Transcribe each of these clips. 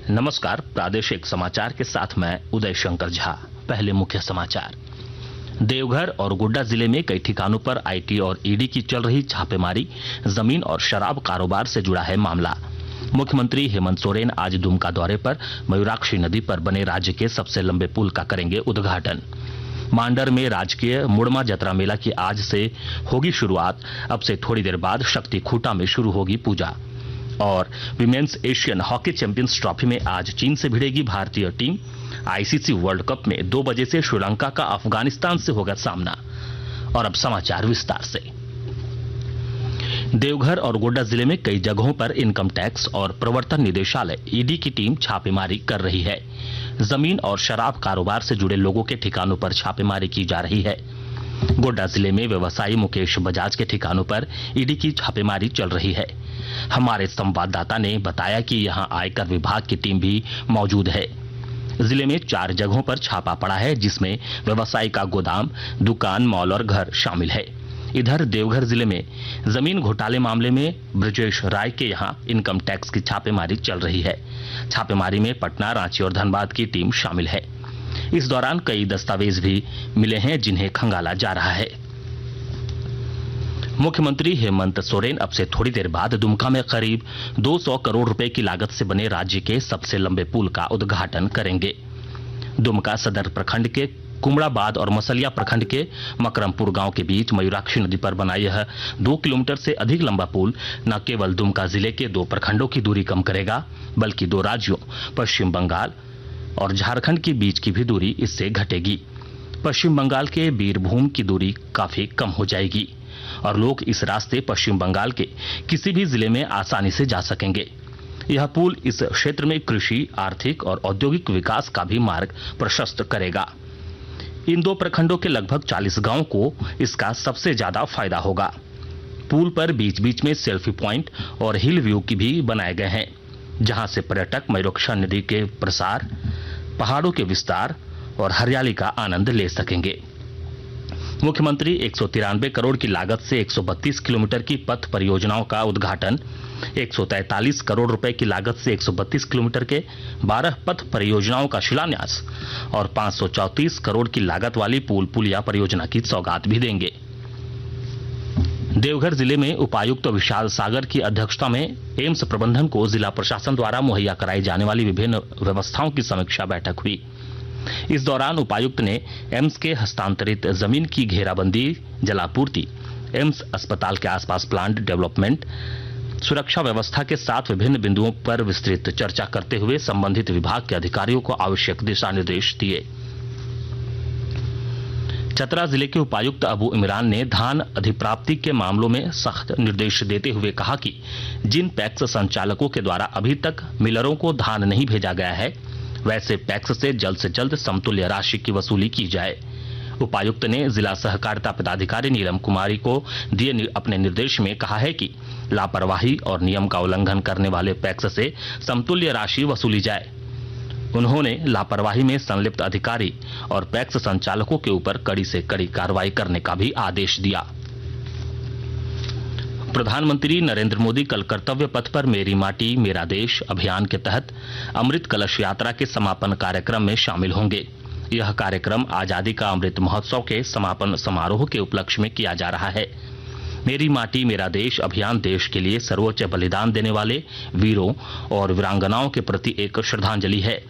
नमस्कार, प्रादेशिक समाचार के साथ मैं उदय शंकर झा। पहले मुख्य समाचार। देवघर और गोड्डा जिले में कई ठिकानों पर आईटी और ईडी की चल रही छापेमारी, जमीन और शराब कारोबार से जुड़ा है मामला। मुख्यमंत्री हेमंत सोरेन आज दुमका दौरे पर मयूराक्षी नदी पर बने राज्य के सबसे लंबे पुल का करेंगे उद्घाटन। मांडर में राजकीय मुड़मा जतरा मेला की आज से होगी शुरुआत। अब से थोड़ी देर बाद शक्ति खूंटा में शुरू होगी पूजा। और women's Asian hockey champions trophy में आज चीन से भिड़ेगी भारतीय टीम। आईसीसी वर्ल्ड कप में 2 बजे से श्रीलंका का अफगानिस्तान से होगा सामना। और अब समाचार विस्तार से। देवघर और गोड्डा जिले में कई जगहों पर इनकम टैक्स और प्रवर्तन निदेशालय ईडी की टीम छापेमारी कर रही है। जमीन और शराब कारोबार से जुड़े लोगों के ठिकानों पर छापेमारी की जा रही है। गोड्डा जिले में व्यवसायी मुकेश बजाज के ठिकानों पर ईडी की छापेमारी चल रही है। हमारे संवाददाता ने बताया कि यहां आयकर विभाग की टीम भी मौजूद है। जिले में 4 जगहों पर छापा पड़ा है, जिसमें व्यवसायी का गोदाम, दुकान, मॉल और घर शामिल है। इधर देवघर जिले में जमीन घोटाले मामले में ब्रजेश राय के यहां इनकम टैक्स की छापेमारी चल रही है। छापेमारी में पटना, रांची और धनबाद की टीम शामिल है। इस दौरान कई दस्तावेज भी मिले हैं, जिन्हें खंगाला जा रहा है। मुख्यमंत्री हेमंत सोरेन अब से थोड़ी देर बाद दुमका में करीब 200 करोड़ रुपए की लागत से बने राज्य के सबसे लंबे पुल का उद्घाटन करेंगे। दुमका सदर प्रखंड के कुमड़ाबाद और मसलिया प्रखंड के मकरमपुर गांव के बीच मयूराक्षी नदी पर बना यह 2 किलोमीटर से अधिक लंबा पुल न केवल दुमका जिले के 2 प्रखंडों की दूरी कम करेगा, बल्कि 2 राज्यों पश्चिम बंगाल और झारखंड के बीच की भी दूरी इससे घटेगी। पश्चिम बंगाल के बीरभूम की दूरी काफी कम हो जाएगी और लोग इस रास्ते पश्चिम बंगाल के किसी भी जिले में आसानी से जा सकेंगे। यह पुल इस क्षेत्र में कृषि, आर्थिक और औद्योगिक विकास का भी मार्ग प्रशस्त करेगा। इन 2 प्रखंडों के लगभग 40 गांवों को इसका सबसे ज्यादा फायदा होगा। पुल पर बीच बीच में सेल्फी पॉइंट और हिल व्यू की भी बनाए गए हैं, जहां से पर्यटक मयूराक्षी नदी के प्रसार, पहाड़ों के विस्तार और हरियाली का आनंद ले सकेंगे। मुख्यमंत्री 193 करोड़ की लागत से 132 किलोमीटर की पथ परियोजनाओं का उद्घाटन, 143 करोड़ रुपए की लागत से 132 किलोमीटर के 12 पथ परियोजनाओं का शिलान्यास और 534 करोड़ की लागत वाली पुलिया परियोजना की सौगात भी देंगे। देवघर जिले में उपायुक्त विशाल सागर की अध्यक्षता में एम्स प्रबंधन को जिला प्रशासन द्वारा मुहैया कराई जाने वाली विभिन्न व्यवस्थाओं की समीक्षा बैठक हुई। इस दौरान उपायुक्त ने एम्स के हस्तांतरित जमीन की घेराबंदी, जलापूर्ति, एम्स अस्पताल के आसपास प्लांट डेवलपमेंट, सुरक्षा व्यवस्था के साथ विभिन्न बिंदुओं पर विस्तृत चर्चा करते हुए संबंधित विभाग के अधिकारियों को आवश्यक दिशा निर्देश दिए। चतरा जिले के उपायुक्त अबू इमरान ने धान अधिप्राप्ति के मामलों में सख्त निर्देश देते हुए कहा कि जिन पैक्स संचालकों के द्वारा अभी तक मिलरों को धान नहीं भेजा गया है, वैसे पैक्स से जल्द समतुल्य राशि की वसूली की जाए। उपायुक्त ने जिला सहकारिता पदाधिकारी नीलम कुमारी को दिए अपने निर्देश में कहा है कि लापरवाही और नियम का उल्लंघन करने वाले पैक्स से समतुल्य राशि वसूली जाए। उन्होंने लापरवाही में संलिप्त अधिकारी और पैक्स संचालकों के ऊपर कड़ी से कड़ी कार्रवाई करने का भी आदेश दिया। प्रधानमंत्री नरेंद्र मोदी कल कर्तव्य पथ पर मेरी माटी मेरा देश अभियान के तहत अमृत कलश यात्रा के समापन कार्यक्रम में शामिल होंगे। यह कार्यक्रम आजादी का अमृत महोत्सव के समापन समारोह के उपलक्ष्य में किया जा रहा है। मेरी माटी मेरा देश अभियान देश के लिए सर्वोच्च बलिदान देने वाले वीरों और वीरांगनाओं के प्रति एक श्रद्धांजलि है।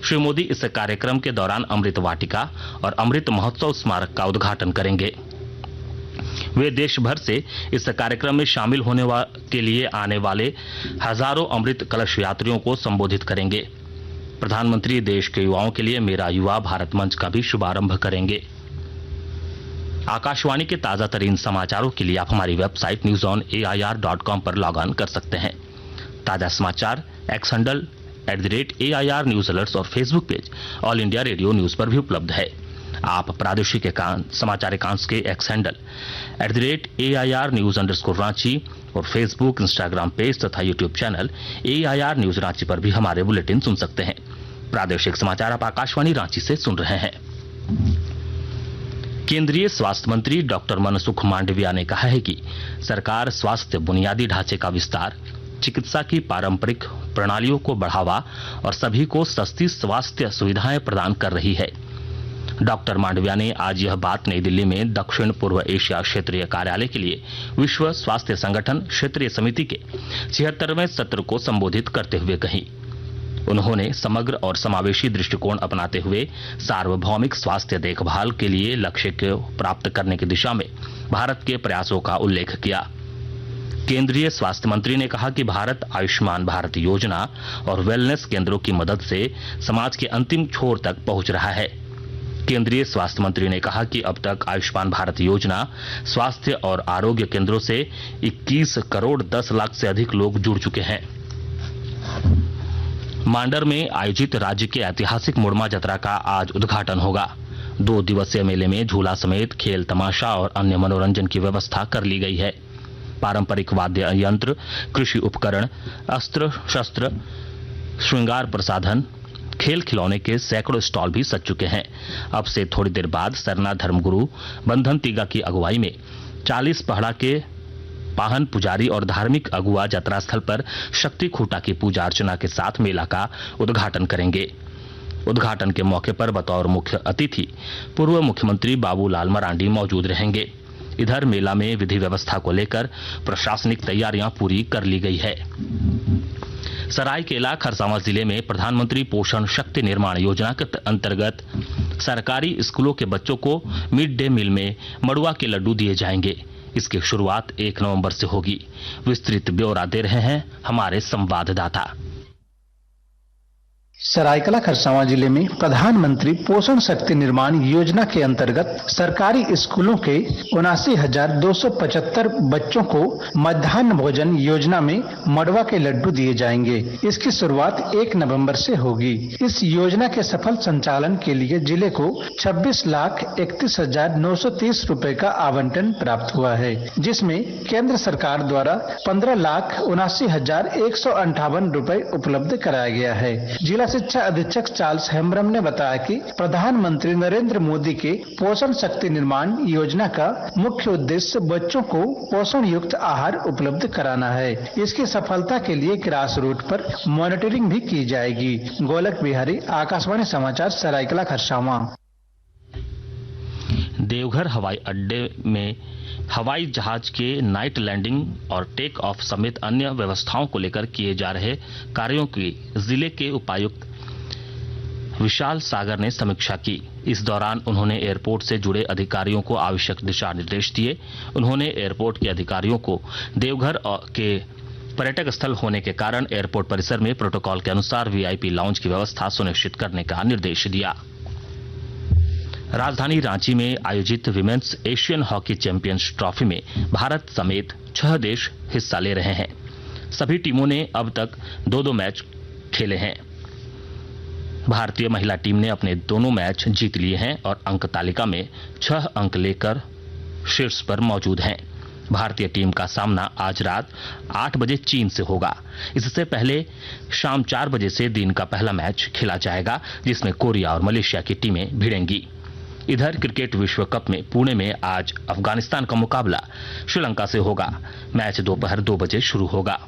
श्री मोदी इस कार्यक्रम के दौरान अमृत वाटिका और अमृत महोत्सव स्मारक का उद्घाटन करेंगे। वे देश भर से इस कार्यक्रम में शामिल होने के लिए आने वाले हजारों अमृत कलश यात्रियों को संबोधित करेंगे। प्रधानमंत्री देश के युवाओं के लिए मेरा युवा भारत मंच का भी शुभारंभ करेंगे। आकाशवाणी के ताजा तरीन समाचारों के लिए आप हमारी वेबसाइट newsonair.com पर लॉग ऑन कर सकते हैं। ताजा समाचार X handle @AIR news alerts और Facebook page All India Radio news पर भी उपलब्ध है। आप प्रादेशिक समाचार एकांश के X handle @AIR news _Ranchi और फेसबुक, इंस्टाग्राम पेज तथा YouTube channel AIR news Ranchi पर भी हमारे बुलेटिन सुन सकते हैं। प्रादेशिक समाचार आप आकाशवाणी रांची से सुन रहे हैं। केंद्रीय स्वास्थ्य मंत्री डॉक्टर मनसुख मांडविया ने कहा है कि सरकार स्वास्थ्य बुनियादी ढांचे का विस्तार, चिकित्सा की पारंपरिक प्रणालियों को बढ़ावा और सभी को सस्ती स्वास्थ्य सुविधाएं प्रदान कर रही है। डॉक्टर मांडविया ने आज यह बात नई दिल्ली में दक्षिण पूर्व एशिया क्षेत्रीय कार्यालय के लिए विश्व स्वास्थ्य संगठन क्षेत्रीय समिति के 76वें सत्र को संबोधित करते हुए कही। उन्होंने समग्र और समावेशी दृष्टिकोण अपनाते हुए सार्वभौमिक स्वास्थ्य देखभाल के लिए लक्ष्य को प्राप्त करने की दिशा में भारत के प्रयासों का उल्लेख किया। केंद्रीय स्वास्थ्य मंत्री ने कहा कि भारत आयुष्मान भारत योजना और वेलनेस केंद्रों की मदद से समाज के अंतिम छोर तक पहुंच रहा है। केंद्रीय स्वास्थ्य मंत्री ने कहा कि अब तक आयुष्मान भारत योजना स्वास्थ्य और आरोग्य केंद्रों से 21 करोड़ 10 लाख से अधिक लोग जुड़ चुके हैं। मांडर में आयोजित राज्य के ऐतिहासिक मुड़मा जतरा का आज उद्घाटन होगा। 2 दिवसीय मेले में झूला समेत खेल तमाशा और अन्य मनोरंजन की व्यवस्था कर ली गई है। पारंपरिक वाद्य यंत्र, कृषि उपकरण, अस्त्र शस्त्र, श्रृंगार प्रसाधन, खेल खिलौने के सैकड़ों स्टॉल भी सज चुके हैं। अब से थोड़ी देर बाद सरना धर्मगुरु बंधन तिगा की अगुवाई में 40 पहड़ा के पाहन पुजारी और धार्मिक अगुआ यात्रा स्थल पर शक्ति खूंटा की पूजा अर्चना के साथ मेला का उद्घाटन करेंगे। उद्घाटन के मौके पर बतौर मुख्य अतिथि पूर्व मुख्यमंत्री बाबूलाल मरांडी मौजूद रहेंगे। इधर मेला में विधि व्यवस्था को लेकर प्रशासनिक तैयारियां पूरी कर ली गई है। सरायकेला खरसावां जिले में प्रधानमंत्री पोषण शक्ति निर्माण योजना के अंतर्गत सरकारी स्कूलों के बच्चों को मिड डे मील में मड़ुआ के लड्डू दिए जाएंगे। इसकी शुरुआत 1 नवंबर से होगी। विस्तृत ब्यौरा दे रहे हैं हमारे संवाददाता। सरायकेला खरसावां जिले में प्रधानमंत्री पोषण शक्ति निर्माण योजना के अंतर्गत सरकारी स्कूलों के 79,275 बच्चों को मध्याह्न भोजन योजना में मड़वा के लड्डू दिए जाएंगे। इसकी शुरुआत 1 नवंबर से होगी। इस योजना के सफल संचालन के लिए जिले को 26,31,930 रुपए का आवंटन प्राप्त हुआ है, जिसमें केंद्र सरकार द्वारा 15,79,158 रुपए उपलब्ध कराया गया है। जिला शिक्षा अधीक्षक चार्ल्स हेम्ब्रम ने बताया कि प्रधानमंत्री नरेंद्र मोदी के पोषण शक्ति निर्माण योजना का मुख्य उद्देश्य बच्चों को पोषण युक्त आहार उपलब्ध कराना है। इसकी सफलता के लिए ग्रास रूट पर मॉनिटरिंग भी की जाएगी। गोलक बिहारी, आकाशवाणी समाचार, सरायकेला खरसावां। देवघर हवाई अड्डे में हवाई जहाज के नाइट लैंडिंग और टेक ऑफ समेत अन्य व्यवस्थाओं को लेकर किए जा रहे कार्यों की जिले के उपायुक्त विशाल सागर ने समीक्षा की। इस दौरान उन्होंने एयरपोर्ट से जुड़े अधिकारियों को आवश्यक दिशा निर्देश दिए। उन्होंने एयरपोर्ट के अधिकारियों को देवघर के पर्यटक स्थल होने के कारण एयरपोर्ट परिसर में प्रोटोकॉल के अनुसार वीआईपी लाउंज की व्यवस्था सुनिश्चित करने का निर्देश दिया। राजधानी रांची में आयोजित women's Asian hockey champions trophy में भारत समेत 6 देश हिस्सा ले रहे हैं। सभी टीमों ने अब तक 2-2 मैच खेले हैं। भारतीय महिला टीम ने अपने दोनों मैच जीत लिए हैं और अंक तालिका में 6 अंक लेकर शीर्ष पर मौजूद हैं। भारतीय टीम का सामना आज रात 8 बजे चीन से होगा। इससे पहले शाम 4 बजे से दिन का पहला मैच खेला जाएगा, जिसमें कोरिया और मलेशिया की टीमें भिड़ेंगी। इधर क्रिकेट विश्व कप में पुणे में आज अफगानिस्तान का मुकाबला श्रीलंका से होगा। मैच दोपहर 2 बजे शुरू होगा।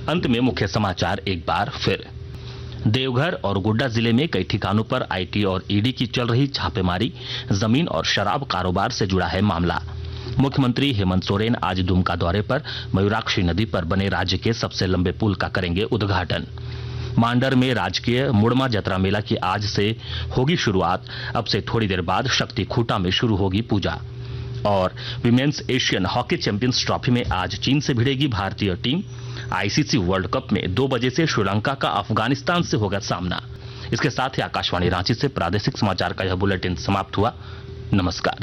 अंत में मुख्य समाचार एक बार फिर। देवघर और गोड्डा जिले में कई ठिकानों पर आईटी और ईडी की चल रही छापेमारी, जमीन और शराब कारोबार से जुड़ा है मामला। मुख्यमंत्री हेमंत सोरेन आज दुमका दौरे पर मयूराक्षी नदी पर बने राज्य के सबसे लंबे पुल का करेंगे उद्घाटन। मांडर में राजकीय मुड़मा जतरा मेला की आज से होगी शुरुआत। अब से थोड़ी देर बाद शक्ति खूंटा में शुरू होगी पूजा। और women's Asian hockey champions trophy में आज चीन से भिड़ेगी भारतीय टीम। आईसीसी वर्ल्ड कप में 2 बजे से श्रीलंका का अफगानिस्तान से होगा सामना। इसके साथ ही आकाशवाणी रांची से प्रादेशिक समाचार का यह बुलेटिन समाप्त हुआ। नमस्कार।